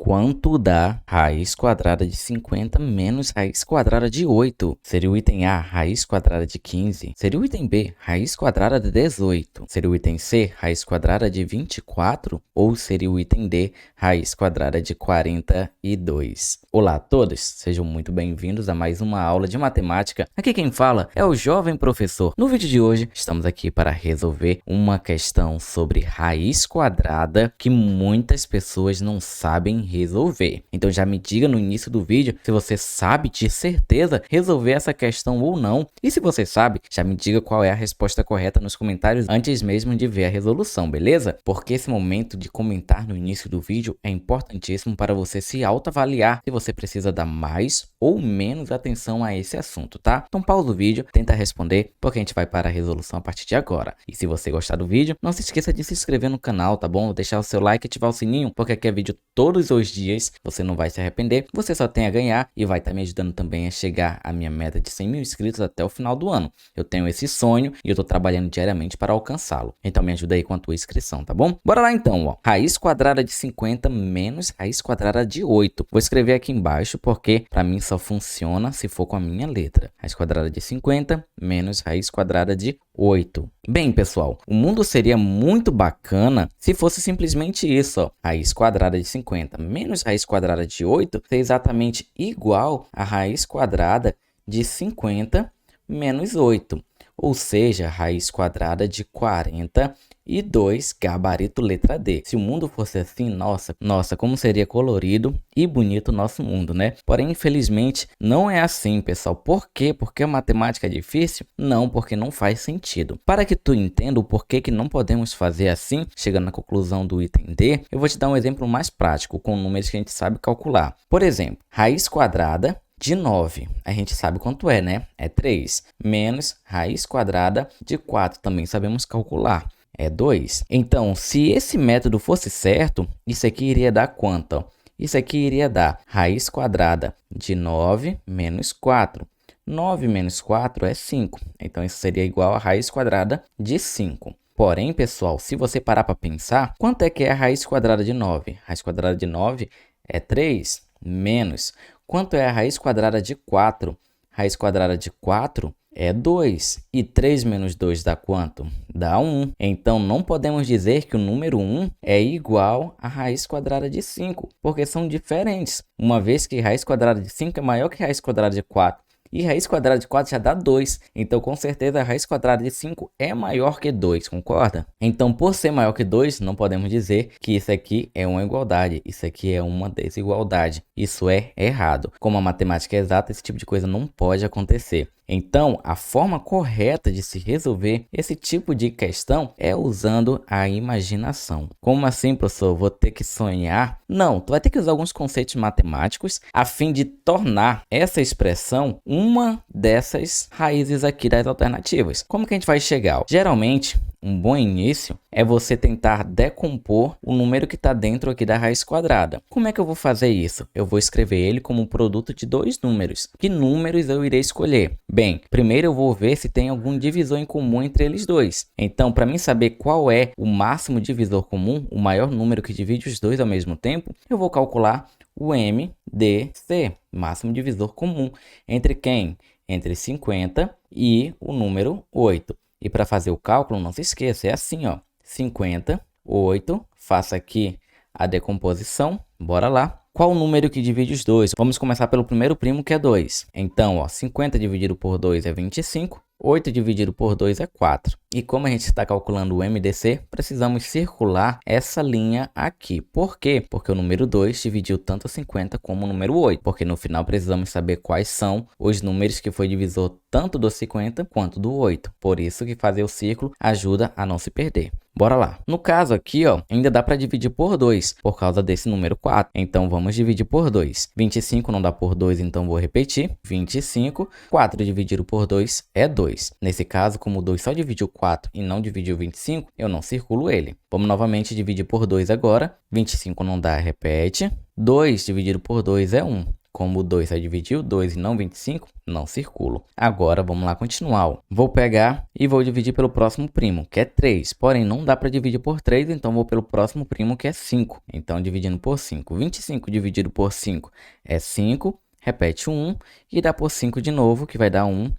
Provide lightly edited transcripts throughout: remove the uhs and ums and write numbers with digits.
Quanto dá raiz quadrada de 50 menos raiz quadrada de 8? Seria o item A, raiz quadrada de 15. Seria o item B, raiz quadrada de 18. Seria o item C, raiz quadrada de 24. Ou seria o item D, raiz quadrada de 42. Olá a todos, sejam muito bem-vindos a mais uma aula de matemática. Aqui quem fala é o jovem professor. No vídeo de hoje, estamos aqui para resolver uma questão sobre raiz quadrada que muitas pessoas não sabem resolver. Então já me diga no início do vídeo se você sabe de certeza resolver essa questão ou não. E se você sabe, já me diga qual é a resposta correta nos comentários antes mesmo de ver a resolução, beleza? Porque esse momento de comentar no início do vídeo é importantíssimo para você se autoavaliar se você precisa dar mais ou menos atenção a esse assunto, tá? Então pausa o vídeo, tenta responder, porque a gente vai para a resolução a partir de agora. E se você gostar do vídeo, não se esqueça de se inscrever no canal, tá bom? Deixar o seu like e ativar o sininho, porque aqui é vídeo todos os dias, você não vai se arrepender, você só tem a ganhar e vai estar me ajudando também a chegar à minha meta de 100 mil inscritos até o final do ano. Eu tenho esse sonho e eu tô trabalhando diariamente para alcançá-lo. Então me ajuda aí com a tua inscrição, tá bom? Bora lá então, ó. Raiz quadrada de 50 menos raiz quadrada de 8. Vou escrever aqui embaixo porque para mim só funciona se for com a minha letra. Raiz quadrada de 50 menos raiz quadrada de 8. Bem, pessoal, o mundo seria muito bacana se fosse simplesmente isso, ó. Raiz quadrada de 50 menos raiz quadrada de 8 ser exatamente igual a raiz quadrada de 50 menos 8. Ou seja, raiz quadrada de 42, gabarito letra D. Se o mundo fosse assim, nossa, como seria colorido e bonito o nosso mundo, né? Porém, infelizmente, não é assim, pessoal. Por quê? Porque a matemática é difícil? Não, porque não faz sentido. Para que tu entenda o porquê que não podemos fazer assim, chegando na conclusão do item D, eu vou te dar um exemplo mais prático, com números que a gente sabe calcular. Por exemplo, raiz quadrada de 9, a gente sabe quanto é, né? É 3, menos raiz quadrada de 4, também sabemos calcular, é 2. Então, se esse método fosse certo, isso aqui iria dar quanto? Isso aqui iria dar raiz quadrada de 9 menos 4. 9 menos 4 é 5, então isso seria igual a raiz quadrada de 5. Porém, pessoal, se você parar para pensar, quanto é que é a raiz quadrada de 9? A raiz quadrada de 9 é 3 menos... Quanto é a raiz quadrada de 4? Raiz quadrada de 4 é 2. E 3 menos 2 dá quanto? Dá 1. Então, não podemos dizer que o número 1 é igual à raiz quadrada de 5, porque são diferentes. Uma vez que raiz quadrada de 5 é maior que raiz quadrada de 4. E raiz quadrada de 4 já dá 2. Então, com certeza, a raiz quadrada de 5 é maior que 2, concorda? Então, por ser maior que 2, não podemos dizer que isso aqui é uma igualdade. Isso aqui é uma desigualdade. Isso é errado. Como a matemática é exata, esse tipo de coisa não pode acontecer. Então, a forma correta de se resolver esse tipo de questão é usando a imaginação. Como assim, professor? Vou ter que sonhar? Não, tu vai ter que usar alguns conceitos matemáticos a fim de tornar essa expressão uma dessas raízes aqui das alternativas. Como que a gente vai chegar? Geralmente, um bom início é você tentar decompor o número que está dentro aqui da raiz quadrada. Como é que eu vou fazer isso? Eu vou escrever ele como um produto de dois números. Que números eu irei escolher? Bem, primeiro eu vou ver se tem algum divisor em comum entre eles dois. Então, para mim saber qual é o máximo divisor comum, o maior número que divide os dois ao mesmo tempo, eu vou calcular o MDC, máximo divisor comum, entre quem? Entre 50 e o número 8. E para fazer o cálculo, não se esqueça, é assim, ó, 50, 8, faça aqui a decomposição, bora lá. Qual o número que divide os dois? Vamos começar pelo primeiro primo, que é 2. Então, ó, 50 dividido por 2 é 25, 8 dividido por 2 é 4. E como a gente está calculando o MDC, precisamos circular essa linha aqui. Por quê? Porque o número 2 dividiu tanto 50 como o número 8. Porque no final precisamos saber quais são os números que foi divisor tanto do 50 quanto do 8. Por isso que fazer o círculo ajuda a não se perder. Bora lá. No caso aqui, ó, ainda dá para dividir por 2, por causa desse número 4. Então, vamos dividir por 2. 25 não dá por 2, então vou repetir. 25. 4 dividido por 2 é 2. Nesse caso, como o 2 só dividiu 4 e não dividiu 25, eu não circulo ele. Vamos novamente dividir por 2 agora. 25 não dá, repete. 2 dividido por 2 é 1. Como o 2 vai dividir o 2 e não 25, não circulo. Agora, vamos lá continuar. Ó. Vou pegar e vou dividir pelo próximo primo, que é 3. Porém, não dá para dividir por 3, então vou pelo próximo primo, que é 5. Então, dividindo por 5. 25 dividido por 5 é 5. Repete o 1 e dá por 5 de novo, que vai dar 1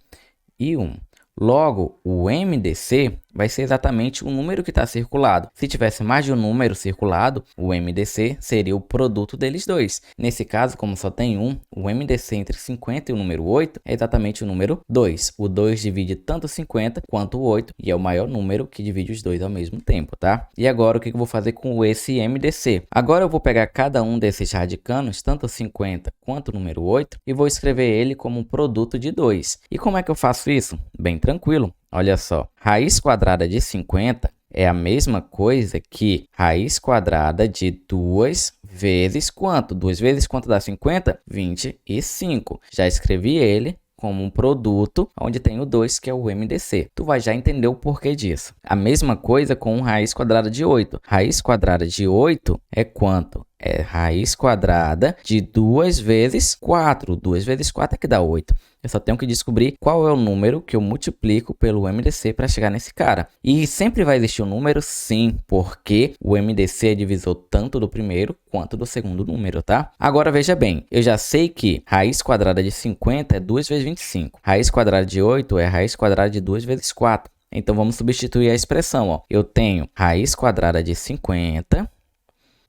e 1. Logo, o MDC vai ser exatamente o número que está circulado. Se tivesse mais de um número circulado, o MDC seria o produto deles dois. Nesse caso, como só tem um, o MDC entre 50 e o número 8 é exatamente o número 2. O 2 divide tanto 50 quanto o 8 e é o maior número que divide os dois ao mesmo tempo, tá? E agora, o que eu vou fazer com esse MDC? Agora eu vou pegar cada um desses radicanos, tanto 50 quanto o número 8, e vou escrever ele como um produto de 2. E como é que eu faço isso? Bem tranquilo. Olha só, raiz quadrada de 50 é a mesma coisa que raiz quadrada de 2 vezes quanto? 2 vezes quanto dá 50? 25. Já escrevi ele como um produto, onde tem o 2, que é o MDC. Tu vai já entender o porquê disso. A mesma coisa com raiz quadrada de 8. Raiz quadrada de 8 é quanto? É raiz quadrada de 2 vezes 4. 2 vezes 4 é que dá 8. Eu só tenho que descobrir qual é o número que eu multiplico pelo MDC para chegar nesse cara. E sempre vai existir um número, sim, porque o MDC é divisor tanto do primeiro quanto do segundo número, tá? Agora veja bem, eu já sei que raiz quadrada de 50 é 2 vezes 25. Raiz quadrada de 8 é raiz quadrada de 2 vezes 4. Então vamos substituir a expressão, ó. Eu tenho raiz quadrada de 50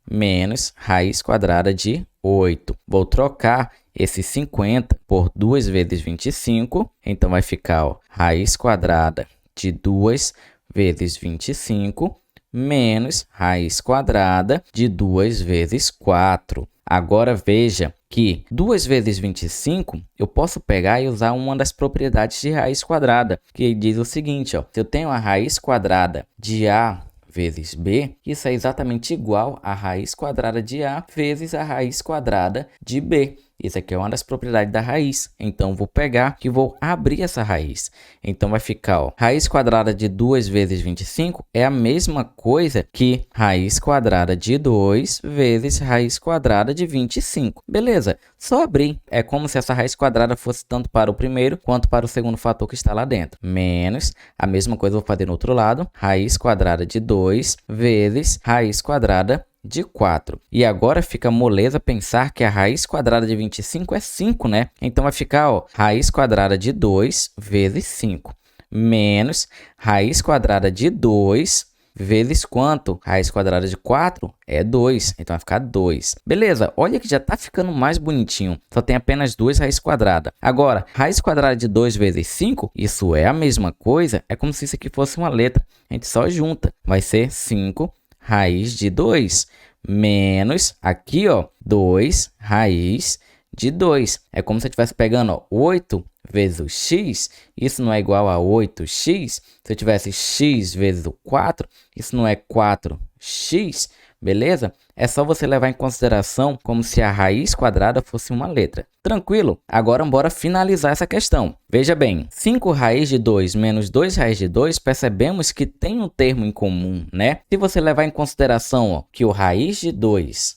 menos raiz quadrada de 8. Vou trocar esse 50 por 2 vezes 25, então vai ficar, ó, raiz quadrada de 2 vezes 25 menos raiz quadrada de 2 vezes 4. Agora veja que 2 vezes 25 eu posso pegar e usar uma das propriedades de raiz quadrada, que diz o seguinte, ó, se eu tenho a raiz quadrada de A vezes B, isso é exatamente igual a raiz quadrada de A vezes a raiz quadrada de B. Isso aqui é uma das propriedades da raiz. Então, vou pegar e vou abrir essa raiz. Então, vai ficar, ó, raiz quadrada de 2 vezes 25 é a mesma coisa que raiz quadrada de 2 vezes raiz quadrada de 25. Beleza, só abrir. É como se essa raiz quadrada fosse tanto para o primeiro quanto para o segundo fator que está lá dentro. Menos, a mesma coisa eu vou fazer no outro lado, raiz quadrada de 2 vezes raiz quadrada de 4. E agora fica moleza pensar que a raiz quadrada de 25 é 5, né? Então vai ficar, ó, raiz quadrada de 2 vezes 5 menos raiz quadrada de 2 vezes quanto? Raiz quadrada de 4 é 2, então vai ficar 2. Beleza, olha que já tá ficando mais bonitinho. Só tem apenas 2 raiz quadrada. Agora, raiz quadrada de 2 vezes 5, isso é a mesma coisa, é como se isso aqui fosse uma letra. A gente só junta, vai ser 5 raiz de 2 menos, aqui, ó, 2 raiz de 2. É como se eu estivesse pegando, ó, 8 vezes o x, isso não é igual a 8x. Se eu tivesse x vezes o 4, isso não é 4x, beleza? É só você levar em consideração como se a raiz quadrada fosse uma letra. Tranquilo? Agora, bora finalizar essa questão. Veja bem, 5 raiz de 2 menos 2 raiz de 2, percebemos que tem um termo em comum, né? Se você levar em consideração, ó, que o raiz de 2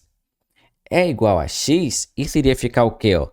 é igual a x, isso iria ficar o quê, ó?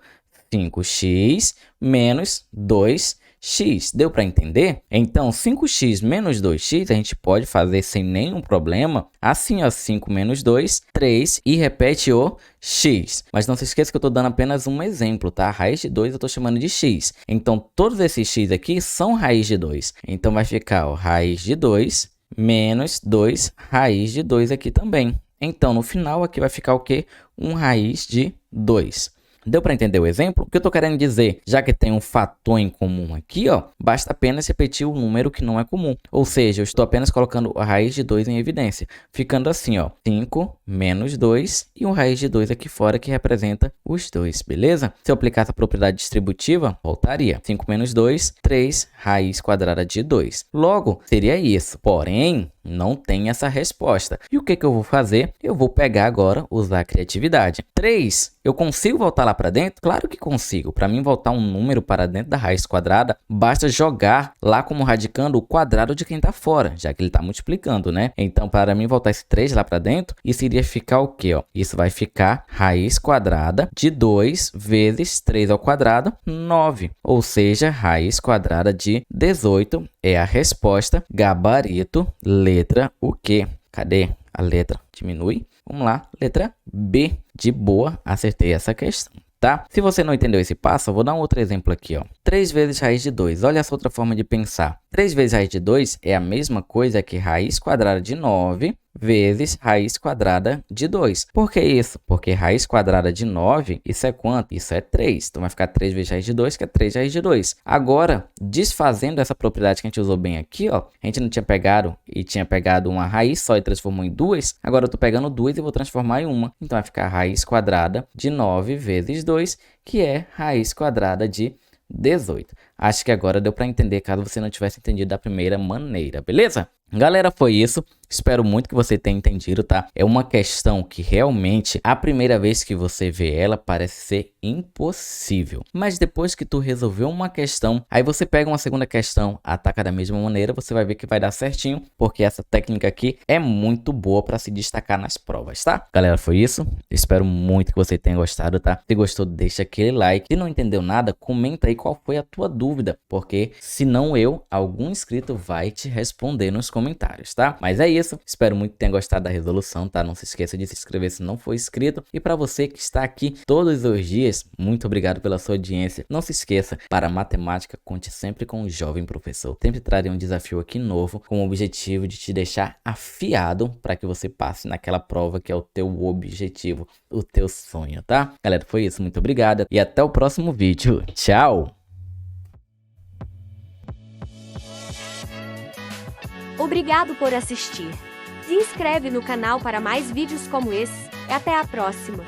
5x menos 2x. Deu para entender? Então, 5x menos 2x a gente pode fazer sem nenhum problema. Assim, ó, 5 menos 2, 3 e repete o x. Mas não se esqueça que eu estou dando apenas um exemplo, tá? A raiz de 2 eu estou chamando de x. Então, todos esses x aqui são raiz de 2. Então, vai ficar, ó, raiz de 2 menos 2 raiz de 2 aqui também. Então, no final aqui vai ficar o quê? 1 raiz de 2. Deu para entender o exemplo? O que eu estou querendo dizer? Já que tem um fator em comum aqui, ó, basta apenas repetir o número que não é comum. Ou seja, eu estou apenas colocando a raiz de 2 em evidência. Ficando assim, ó, 5 menos 2 e um raiz de 2 aqui fora que representa os dois, beleza? Se eu aplicasse a propriedade distributiva, voltaria. 5 menos 2, 3 raiz quadrada de 2. Logo, seria isso. Porém, não tem essa resposta. E o que eu vou fazer? Eu vou pegar agora, usar a criatividade. 3 Eu consigo voltar lá para dentro? Claro que consigo. Para mim voltar um número para dentro da raiz quadrada, basta jogar lá como radicando o quadrado de quem está fora, já que ele está multiplicando, né? Então, para mim voltar esse 3 lá para dentro, isso iria ficar o quê? Ó? Isso vai ficar raiz quadrada de 2 vezes 3 ao quadrado, 9. Ou seja, raiz quadrada de 18 é a resposta. Gabarito, letra o quê? Cadê a letra? Diminui. Vamos lá, letra B. De boa, acertei essa questão, tá? Se você não entendeu esse passo, eu vou dar um outro exemplo aqui, ó. 3 vezes raiz de 2. Olha essa outra forma de pensar. 3 vezes raiz de 2 é a mesma coisa que raiz quadrada de 9 vezes raiz quadrada de 2. Por que isso? Porque raiz quadrada de 9, isso é quanto? Isso é 3. Então vai ficar 3 vezes raiz de 2, que é 3 raiz de 2. Agora, desfazendo essa propriedade que a gente usou bem aqui, ó, a gente não tinha pegado e tinha pegado uma raiz só e transformou em 2. Agora eu estou pegando 2 e vou transformar em 1. Então vai ficar raiz quadrada de 9 vezes 2, que é raiz quadrada de 18. Acho que agora deu para entender, caso você não tivesse entendido da primeira maneira, beleza? Galera, foi isso. Espero muito que você tenha entendido, tá? É uma questão que realmente, a primeira vez que você vê ela, parece ser impossível. Mas depois que tu resolveu uma questão, aí você pega uma segunda questão, ataca da mesma maneira, você vai ver que vai dar certinho, porque essa técnica aqui é muito boa para se destacar nas provas, tá? Galera, foi isso. Espero muito que você tenha gostado, tá? Se gostou, deixa aquele like. Se não entendeu nada, comenta aí qual foi a tua dúvida, porque se não eu, algum inscrito vai te responder nos comentários, tá? Mas é isso. Espero muito que tenha gostado da resolução, tá? Não se esqueça de se inscrever se não for inscrito. E para você que está aqui todos os dias, muito obrigado pela sua audiência. Não se esqueça, para a matemática, conte sempre com o jovem professor. Sempre trarei um desafio aqui novo, com o objetivo de te deixar afiado para que você passe naquela prova que é o teu objetivo, o teu sonho, tá? Galera, foi isso. Muito obrigado e até o próximo vídeo. Tchau! Obrigado por assistir. Se inscreve no canal para mais vídeos como esse e até a próxima.